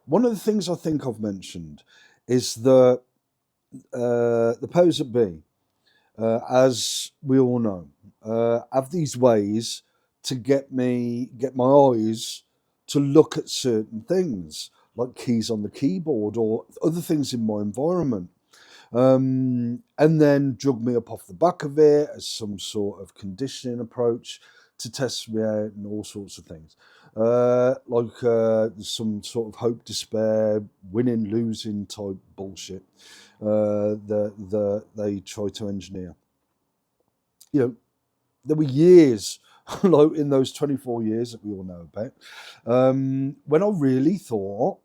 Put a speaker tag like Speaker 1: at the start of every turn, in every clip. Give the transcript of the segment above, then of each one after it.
Speaker 1: One of the things I think I've mentioned is that the powers that be, as we all know, have these ways to get my eyes to look at certain things, like keys on the keyboard or other things in my environment, and then drug me up off the back of it as some sort of conditioning approach to test me out and all sorts of things. Some sort of hope, despair, winning, losing type bullshit that they try to engineer. You know, there were years, like in those 24 years that we all know about, when I really thought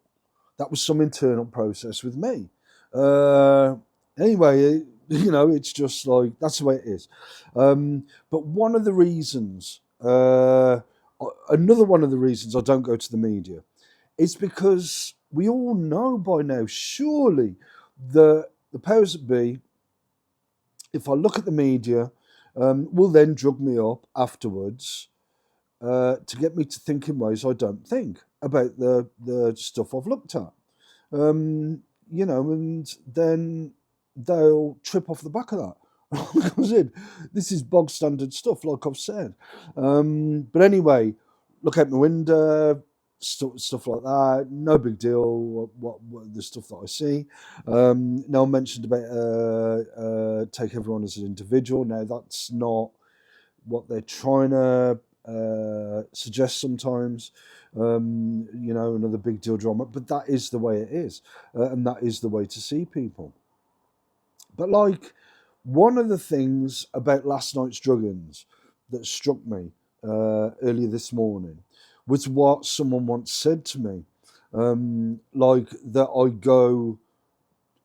Speaker 1: that was some internal process with me. Uh, anyway, it's just like that's the way it is. But one of the reasons, another one of the reasons I don't go to the media is because we all know by now, surely, the powers that be, if I look at the media, will then drug me up afterwards to get me to think in ways I don't think about the stuff I've looked at. And then they'll trip off the back of that. Like I said, this is bog standard stuff, like I've said. But anyway, look out my window, stuff like that. No big deal. What the stuff that I see. Now I mentioned about take everyone as an individual. Now that's not what they're trying to suggest sometimes. Another big deal drama, but that is the way it is, and that is the way to see people. But like one of the things about last night's drug-ins that struck me earlier this morning was what someone once said to me, like that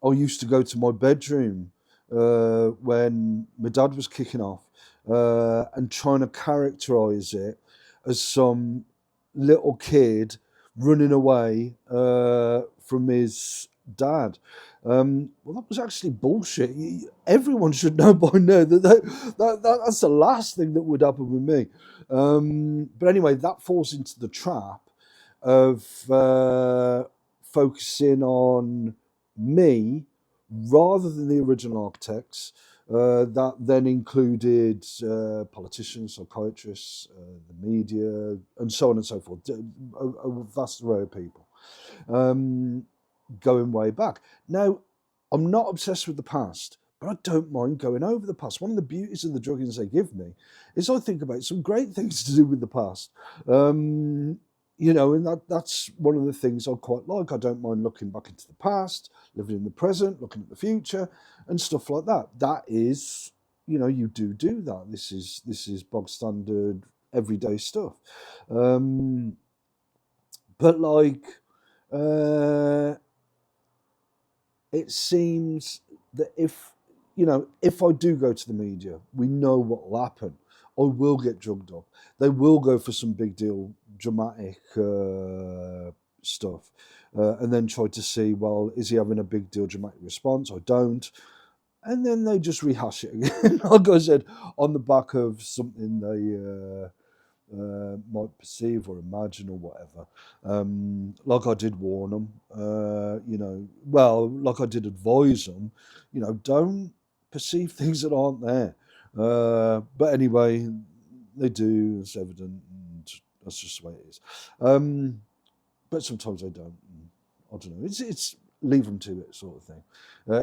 Speaker 1: I used to go to my bedroom when my dad was kicking off and trying to characterize it as some little kid running away from his dad. Well, that was actually bullshit. Everyone should know by now that's the last thing that would happen with me. But anyway, that falls into the trap of focusing on me rather than the original architects. That then included politicians, psychiatrists, the media, and so on and so forth. A vast array of people um, going way back. Now, I'm not obsessed with the past, but I don't mind going over the past. One of the beauties of the druggings they give me is I think about some great things to do with the past. Um, and that's one of the things I quite like. I don't mind looking back into the past, living in the present, looking at the future, and stuff like that. That is, you do that. This is bog standard everyday stuff. Um, but like, uh, it seems that if I do go to the media, we know what will happen. I will get drugged up. They will go for some big deal, dramatic stuff, and then try to see, well, is he having a big deal, dramatic response? I don't. And then they just rehash it again, like I said, on the back of something they might perceive or imagine or whatever. Like I did warn them, like I did advise them, don't perceive things that aren't there. But anyway, they do, it's evident, and that's just the way it is. But sometimes they don't. I don't know. It's leave them to it, sort of thing.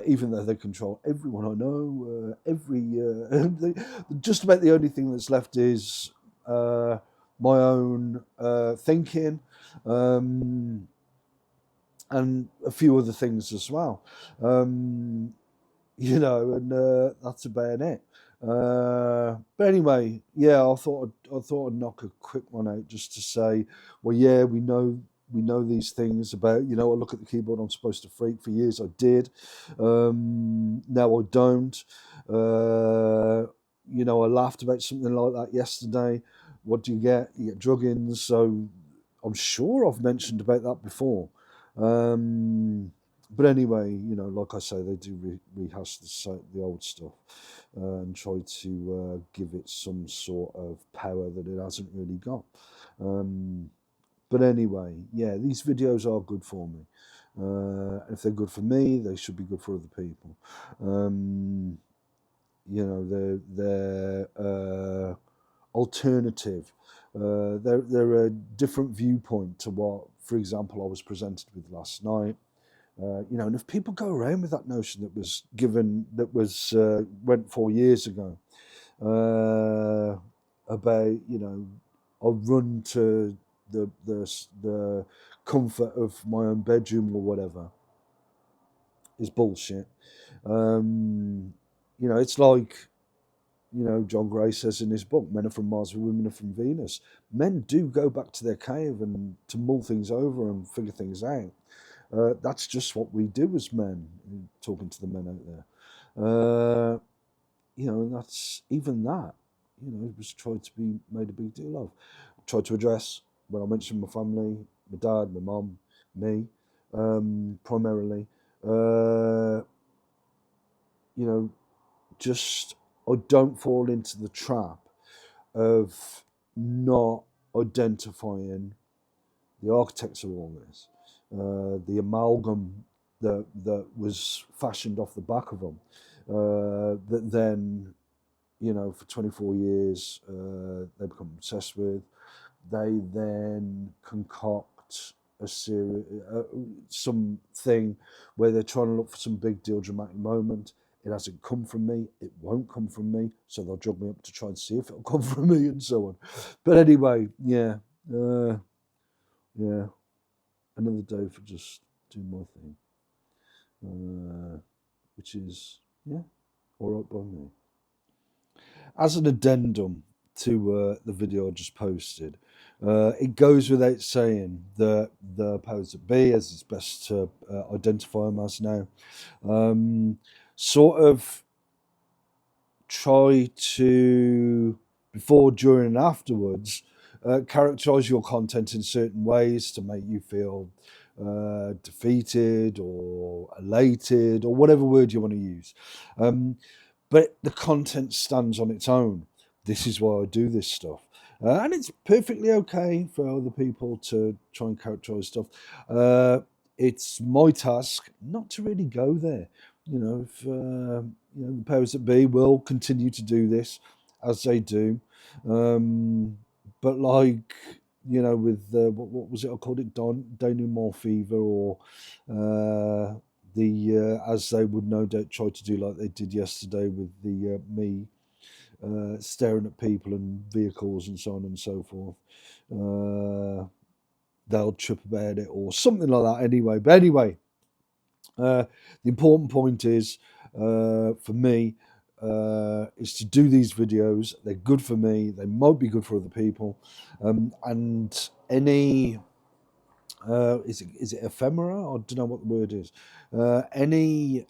Speaker 1: Even though they control everyone I know, just about the only thing that's left is my own thinking, um, and a few other things as well. Um, and that's about it. But anyway, yeah, I thought I'd knock a quick one out just to say, well, yeah, we know these things about, I look at the keyboard, I'm supposed to freak. For years I did. Now I don't. I laughed about something like that yesterday. What do you get? You get drug-ins. So I'm sure I've mentioned about that before. But anyway, like I say, they do rehash the old stuff and try to give it some sort of power that it hasn't really got. Um, But anyway, yeah, these videos are good for me. If they're good for me, they should be good for other people. You know, they're alternative. They're a different viewpoint to what, for example, I was presented with last night. You know, and if people go around with that notion that was given, that was went 4 years ago, about, you know, I'll run to the comfort of my own bedroom or whatever, is bullshit. You know, it's like, you know, John Gray says in his book, men are from Mars, women are from Venus. Men do go back to their cave and to mull things over and figure things out. That's just what we do as men, talking to the men out there. You know, and that's even that, you know, it was tried to be made a big deal of. Tried to address when I mentioned my family, my dad, my mum, me, primarily. You know, just I don't fall into the trap of not identifying the architects of all this, the amalgam that was fashioned off the back of them, that then, you know, for 24 years they become obsessed with. They then concoct a series, something where they're trying to look for some big deal, dramatic moment. It hasn't come from me. It won't come from me. So they'll jog me up to try and see if it'll come from me, and so on. But anyway, yeah, yeah. Another day for just doing my thing, which is, yeah, all right by me. As an addendum to the video I just posted, it goes without saying that the powers that be, as it's best to identify them as now, sort of try to, before, during, and afterwards, characterize your content in certain ways to make you feel defeated or elated or whatever word you want to use. But the content stands on its own. This is why I do this stuff. And it's perfectly okay for other people to try and characterize stuff. It's my task not to really go there. You know, if you know, the powers that be will continue to do this as they do. But like, you know, with what was it? I called it denouement fever, or as they would no doubt try to do, like they did yesterday with the me staring at people and vehicles and so on and so forth. They'll trip about it or something like that. Anyway, but anyway, the important point is, for me, is to do these videos. They're good for me. They might be good for other people, and any is it ephemera? I don't know what the word is. Any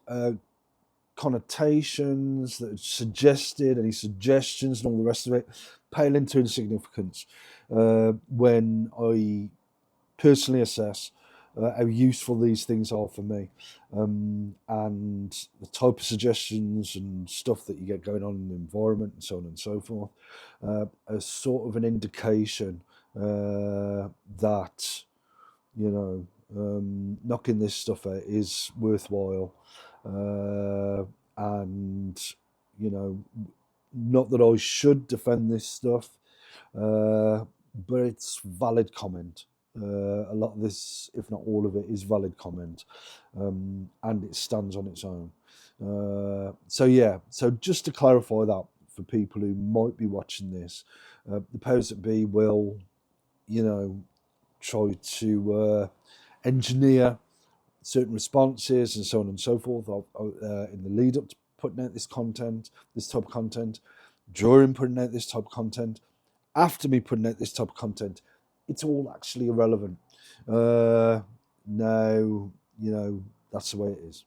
Speaker 1: connotations that are suggested, any suggestions, and all the rest of it, pale into insignificance when I personally assess how useful these things are for me, and the type of suggestions and stuff that you get going on in the environment and so on and so forth, as sort of an indication that, you know, knocking this stuff out is worthwhile, and, you know, not that I should defend this stuff, but it's valid comment. A lot of this, if not all of it, is valid comment, and it stands on its own. So yeah, so just to clarify that for people who might be watching this, the powers that be will, you know, try to engineer certain responses and so on and so forth in the lead up to putting out this content, this type of content, during putting out this type of content, after me putting out this type of content. It's all actually irrelevant. Now, you know, that's the way it is.